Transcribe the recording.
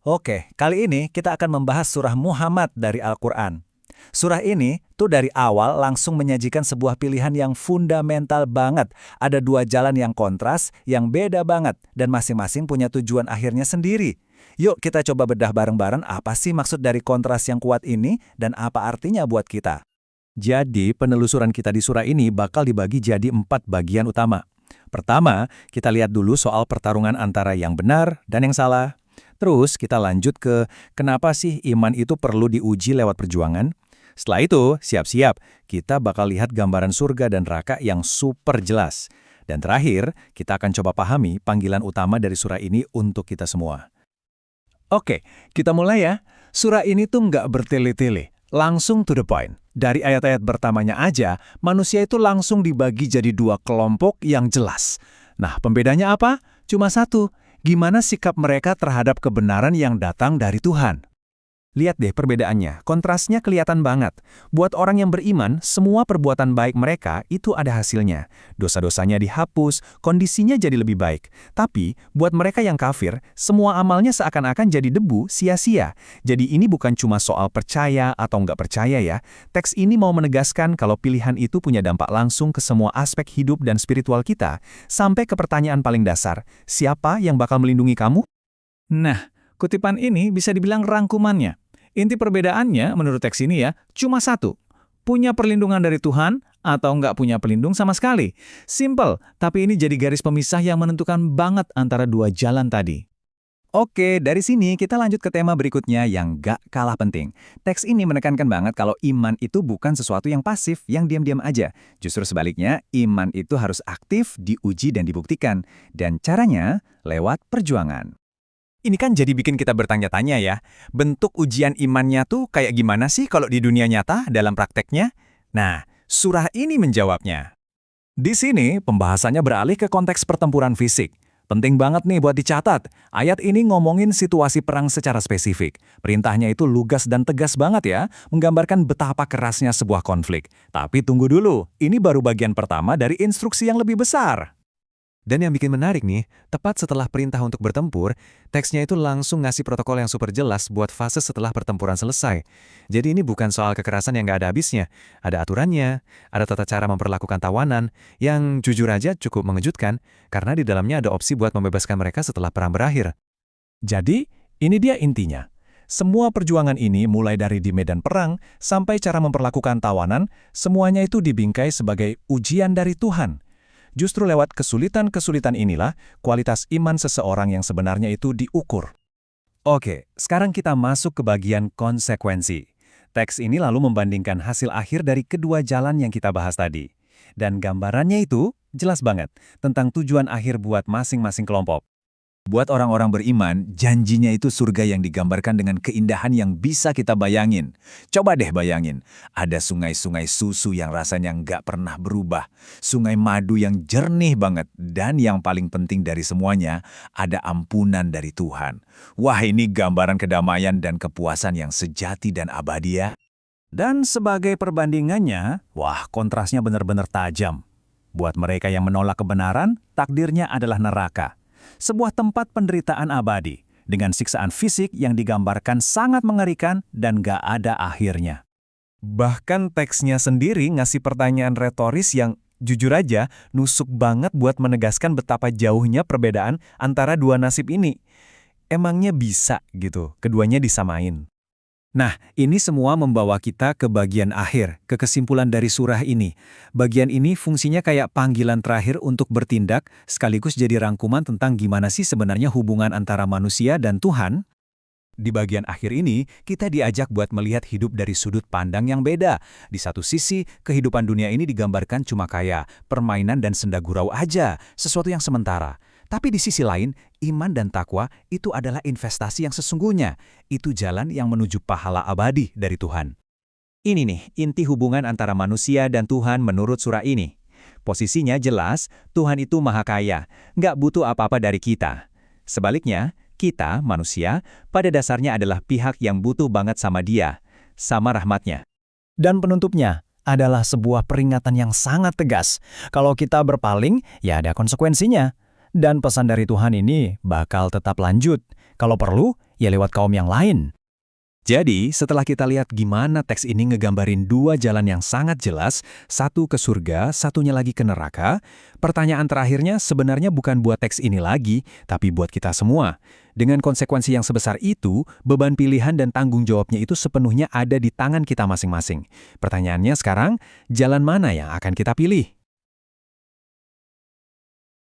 Oke, kali ini kita akan membahas surah Muhammad dari Al-Quran. Surah ini tuh dari awal langsung menyajikan sebuah pilihan yang fundamental banget. Ada dua jalan yang kontras, yang beda banget, dan masing-masing punya tujuan akhirnya sendiri. Yuk kita coba bedah bareng-bareng apa sih maksud dari kontras yang kuat ini dan apa artinya buat kita. Jadi, penelusuran kita di surah ini bakal dibagi jadi 4 bagian utama. Pertama, kita lihat dulu soal pertarungan antara yang benar dan yang salah. Terus, kita lanjut ke kenapa sih iman itu perlu diuji lewat perjuangan. Setelah itu, siap-siap, kita bakal lihat gambaran surga dan neraka yang super jelas. Dan terakhir, kita akan coba pahami panggilan utama dari surah ini untuk kita semua. Oke, kita mulai ya. Surah ini tuh nggak bertele-tele, langsung to the point. Dari ayat-ayat pertamanya aja, manusia itu langsung dibagi jadi dua kelompok yang jelas. Nah, pembedanya apa? Cuma satu, gimana sikap mereka terhadap kebenaran yang datang dari Tuhan. Lihat deh perbedaannya, kontrasnya kelihatan banget. Buat orang yang beriman, semua perbuatan baik mereka itu ada hasilnya. Dosa-dosanya dihapus, kondisinya jadi lebih baik. Tapi, buat mereka yang kafir, semua amalnya seakan-akan jadi debu, sia-sia. Jadi ini bukan cuma soal percaya atau nggak percaya ya. Teks ini mau menegaskan kalau pilihan itu punya dampak langsung ke semua aspek hidup dan spiritual kita, sampai ke pertanyaan paling dasar, siapa yang bakal melindungi kamu? Nah, kutipan ini bisa dibilang rangkumannya. Inti perbedaannya menurut teks ini ya, cuma satu. Punya perlindungan dari Tuhan atau nggak punya pelindung sama sekali. Simple, tapi ini jadi garis pemisah yang menentukan banget antara dua jalan tadi. Oke, dari sini kita lanjut ke tema berikutnya yang nggak kalah penting. Teks ini menekankan banget kalau iman itu bukan sesuatu yang pasif, yang diam-diam aja. Justru sebaliknya, iman itu harus aktif, diuji dan dibuktikan. Dan caranya lewat perjuangan. Ini kan jadi bikin kita bertanya-tanya ya, bentuk ujian imannya tuh kayak gimana sih kalau di dunia nyata dalam prakteknya? Nah, surah ini menjawabnya. Di sini, pembahasannya beralih ke konteks pertempuran fisik. Penting banget nih buat dicatat, ayat ini ngomongin situasi perang secara spesifik. Perintahnya itu lugas dan tegas banget ya, menggambarkan betapa kerasnya sebuah konflik. Tapi tunggu dulu, ini baru bagian pertama dari instruksi yang lebih besar. Dan yang bikin menarik nih, tepat setelah perintah untuk bertempur, teksnya itu langsung ngasih protokol yang super jelas buat fase setelah pertempuran selesai. Jadi ini bukan soal kekerasan yang nggak ada habisnya. Ada aturannya, ada tata cara memperlakukan tawanan, yang jujur aja cukup mengejutkan, karena di dalamnya ada opsi buat membebaskan mereka setelah perang berakhir. Jadi, ini dia intinya. Semua perjuangan ini mulai dari di medan perang, sampai cara memperlakukan tawanan, semuanya itu dibingkai sebagai ujian dari Tuhan. Justru lewat kesulitan-kesulitan inilah, kualitas iman seseorang yang sebenarnya itu diukur. Oke, sekarang kita masuk ke bagian konsekuensi. Teks ini lalu membandingkan hasil akhir dari kedua jalan yang kita bahas tadi. Dan gambarannya itu jelas banget tentang tujuan akhir buat masing-masing kelompok. Buat orang-orang beriman, janjinya itu surga yang digambarkan dengan keindahan yang bisa kita bayangin. Coba deh bayangin, ada sungai-sungai susu yang rasanya nggak pernah berubah, sungai madu yang jernih banget, dan yang paling penting dari semuanya, ada ampunan dari Tuhan. Wah, ini gambaran kedamaian dan kepuasan yang sejati dan abadi ya. Dan sebagai perbandingannya, wah kontrasnya benar-benar tajam. Buat mereka yang menolak kebenaran, takdirnya adalah neraka. Sebuah tempat penderitaan abadi, dengan siksaan fisik yang digambarkan sangat mengerikan dan gak ada akhirnya. Bahkan teksnya sendiri ngasih pertanyaan retoris yang jujur aja nusuk banget buat menegaskan betapa jauhnya perbedaan antara dua nasib ini. Emangnya bisa gitu, keduanya disamain? Nah, ini semua membawa kita ke bagian akhir, ke kesimpulan dari surah ini. Bagian ini fungsinya kayak panggilan terakhir untuk bertindak, sekaligus jadi rangkuman tentang gimana sih sebenarnya hubungan antara manusia dan Tuhan. Di bagian akhir ini, kita diajak buat melihat hidup dari sudut pandang yang beda. Di satu sisi, kehidupan dunia ini digambarkan cuma kayak permainan dan senda gurau aja, sesuatu yang sementara. Tapi di sisi lain, iman dan takwa itu adalah investasi yang sesungguhnya. Itu jalan yang menuju pahala abadi dari Tuhan. Ini nih, inti hubungan antara manusia dan Tuhan menurut surah ini. Posisinya jelas, Tuhan itu maha kaya, nggak butuh apa-apa dari kita. Sebaliknya, kita, manusia, pada dasarnya adalah pihak yang butuh banget sama Dia, sama rahmatnya. Dan penutupnya adalah sebuah peringatan yang sangat tegas. Kalau kita berpaling, ya ada konsekuensinya. Dan pesan dari Tuhan ini bakal tetap lanjut. Kalau perlu, ya lewat kaum yang lain. Jadi, setelah kita lihat gimana teks ini ngegambarin dua jalan yang sangat jelas, satu ke surga, satunya lagi ke neraka, pertanyaan terakhirnya sebenarnya bukan buat teks ini lagi, tapi buat kita semua. Dengan konsekuensi yang sebesar itu, beban pilihan dan tanggung jawabnya itu sepenuhnya ada di tangan kita masing-masing. Pertanyaannya sekarang, jalan mana yang akan kita pilih?